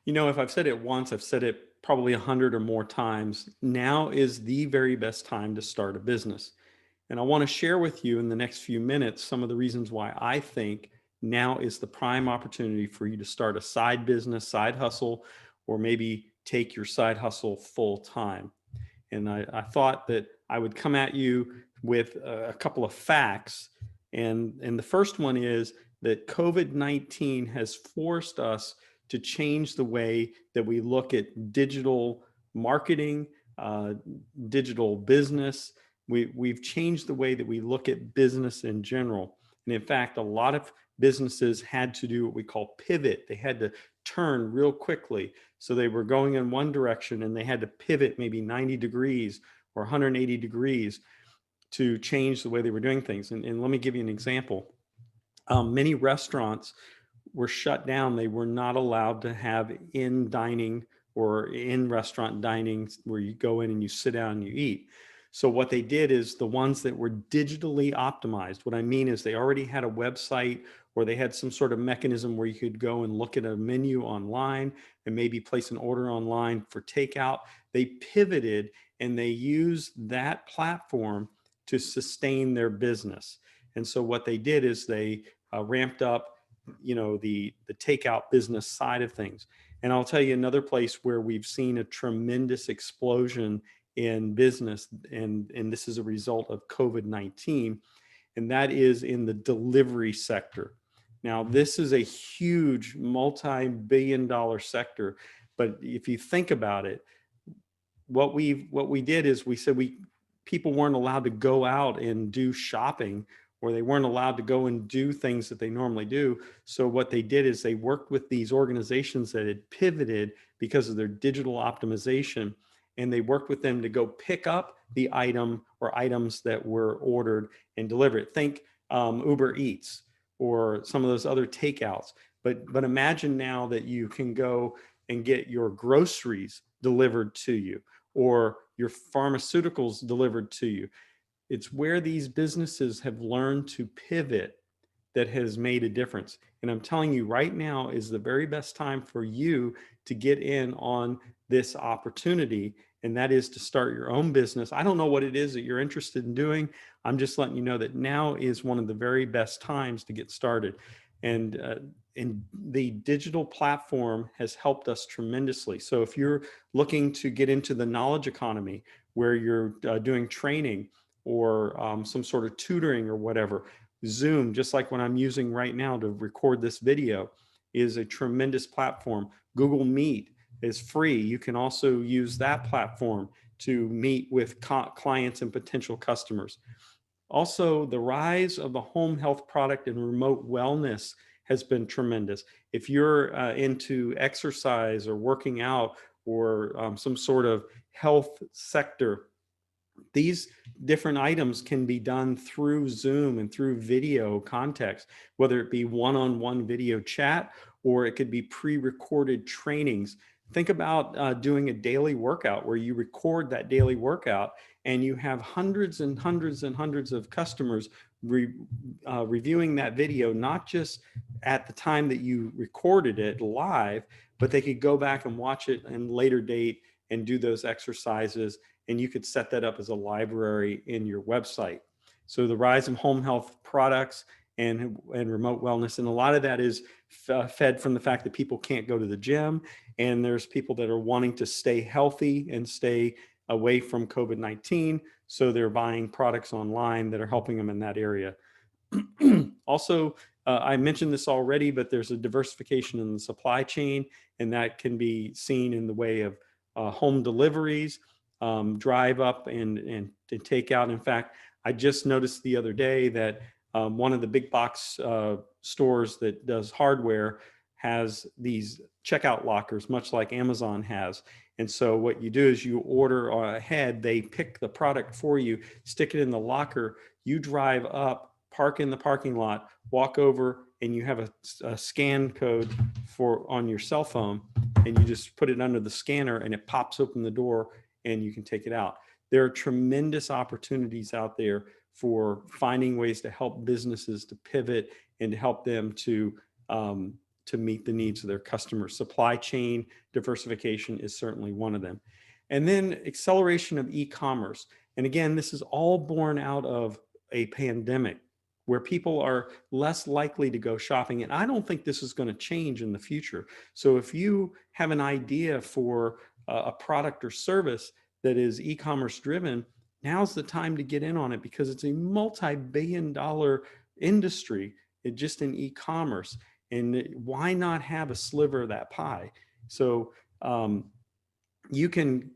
If I've said it once, I've said it probably 100 or more times. Now is the very best time to start a business. And I want to share with you in the next few minutes some of the reasons why I think now is the prime opportunity for you to start a side business, side hustle, or maybe take your side hustle full time. And I thought that I would come at you with a couple of facts. And the first one is that COVID-19 has forced us to change the way that we look at digital marketing, uh, digital business. We've changed the way that we look at business in general. And in fact, a lot of businesses had to do what we call pivot. They had to turn real quickly. So they were going in one direction and they had to pivot maybe 90 degrees or 180 degrees to change the way they were doing things. And let me give you an example. Many restaurants were shut down. They were not allowed to have in dining or in restaurant dining where you go in and you sit down and you eat. So what they did is the ones that were digitally optimized, what I mean is they already had a website or they had some sort of mechanism where you could go and look at a menu online and maybe place an order online for takeout. They pivoted and they used that platform to sustain their business. And so what they did is they ramped up the takeout business side of things. And I'll tell you another place where we've seen a tremendous explosion in business, and this is a result of COVID-19, and that is in the delivery sector. Now, this is a huge multi-billion-dollar sector, but if you think about it, what we did is we said people weren't allowed to go out and do shopping, or they weren't allowed to go and do things that they normally do. So what they did is they worked with these organizations that had pivoted because of their digital optimization, and they worked with them to go pick up the item or items that were ordered and deliver it. Think Uber Eats or some of those other takeouts. But imagine now that you can go and get your groceries delivered to you or your pharmaceuticals delivered to you. It's where these businesses have learned to pivot that has made a difference. And I'm telling you right now is the very best time for you to get in on this opportunity. And that is to start your own business. I don't know what it is that you're interested in doing. I'm just letting you know that now is one of the very best times to get started. And the digital platform has helped us tremendously. So if you're looking to get into the knowledge economy where you're doing training or some sort of tutoring or whatever, Zoom, just like what I'm using right now to record this video, is a tremendous platform. Google Meet is free. You can also use that platform to meet with clients and potential customers. Also, the rise of the home health product and remote wellness has been tremendous. If you're into exercise or working out or some sort of health sector, these different items can be done through Zoom and through video context, whether it be one-on-one video chat or it could be pre-recorded trainings. Think about doing a daily workout where you record that daily workout and you have hundreds and hundreds and hundreds of customers reviewing that video, not just at the time that you recorded it live, but they could go back and watch it in later date and do those exercises, and you could set that up as a library in your website. So the rise of home health products and remote wellness, and a lot of that is fed from the fact that people can't go to the gym, and there's people that are wanting to stay healthy and stay away from COVID-19, so they're buying products online that are helping them in that area. Also, I mentioned this already, but there's a diversification in the supply chain, and that can be seen in the way of home deliveries, drive up and take out. In fact, I just noticed the other day that one of the big box stores that does hardware has these checkout lockers, much like Amazon has. And so what you do is you order ahead, they pick the product for you, stick it in the locker, you drive up, park in the parking lot, walk over, and you have a scan code on your cell phone, and you just put it under the scanner and it pops open the door and you can take it out. There are tremendous opportunities out there for finding ways to help businesses to pivot and to help them to to meet the needs of their customers. Supply chain diversification is certainly one of them. And then acceleration of e-commerce. And again, this is all born out of a pandemic where people are less likely to go shopping. And I don't think this is going to change in the future. So if you have an idea for a product or service that is e-commerce driven, now's the time to get in on it, because it's a multi-billion-dollar industry just in e-commerce. And why not have a sliver of that pie? So you can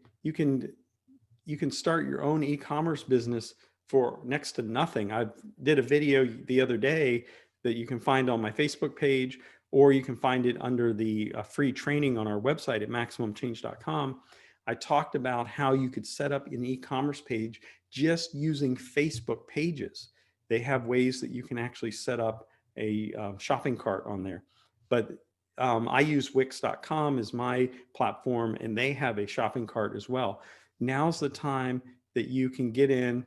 start your own e-commerce business for next to nothing. I did a video the other day that you can find on my Facebook page, or you can find it under the free training on our website at MaximumChange.com. I talked about how you could set up an e-commerce page just using Facebook pages. They have ways that you can actually set up a shopping cart on there. But I use Wix.com as my platform, and they have a shopping cart as well. Now's the time that you can get in.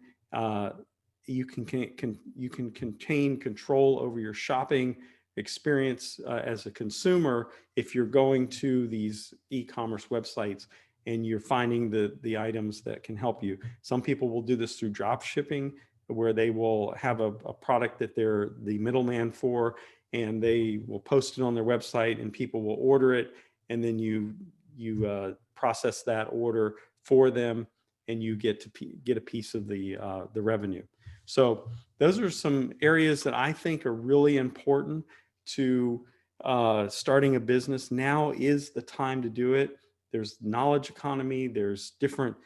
You can contain control over your shopping experience as a consumer if you're going to these e-commerce websites and you're finding the items that can help you. Some people will do this through drop shipping, where they will have a product that they're the middleman for, and they will post it on their website and people will order it, and then you process that order for them, and you get a piece of the revenue. So those are some areas that I think are really important to starting a business. Now is the time to do it. There's knowledge economy. There's different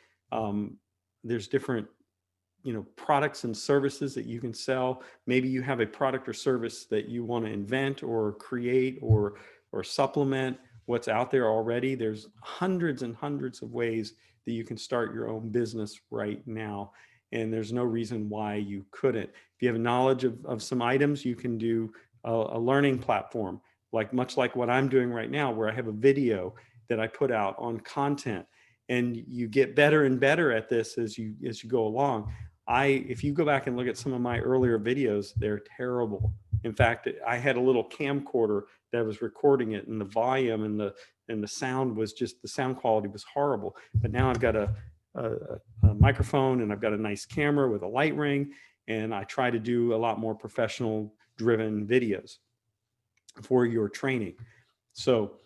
products and services that you can sell. Maybe you have a product or service that you want to invent or create or supplement what's out there already. There's hundreds and hundreds of ways that you can start your own business right now. And there's no reason why you couldn't. If you have knowledge of some items, you can do a learning platform, much like what I'm doing right now, where I have a video that I put out on content, and you get better and better at this as you go along. If you go back and look at some of my earlier videos, they're terrible. In fact, I had a little camcorder that was recording it, and the volume and the sound was just, the sound quality was horrible. But now I've got a microphone, and I've got a nice camera with a light ring, and I try to do a lot more professional driven videos for your training. So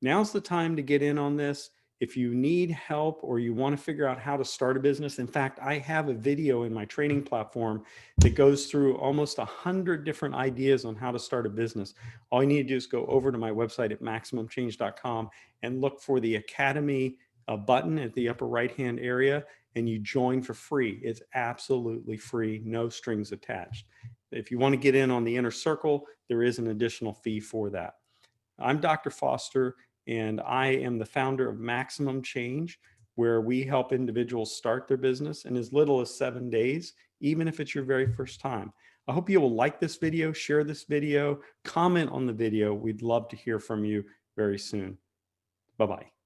now's the time to get in on this. If you need help or you want to figure out how to start a business, in fact, I have a video in my training platform that goes through almost 100 different ideas on how to start a business. All you need to do is go over to my website at MaximumChange.com and look for the Academy button at the upper right-hand area, and you join for free. It's absolutely free, no strings attached. If you want to get in on the inner circle, there is an additional fee for that. I'm Dr. Foster, and I am the founder of Maximum Change, where we help individuals start their business in as little as 7 days, even if it's your very first time. I hope you will like this video, share this video, comment on the video. We'd love to hear from you very soon. Bye-bye.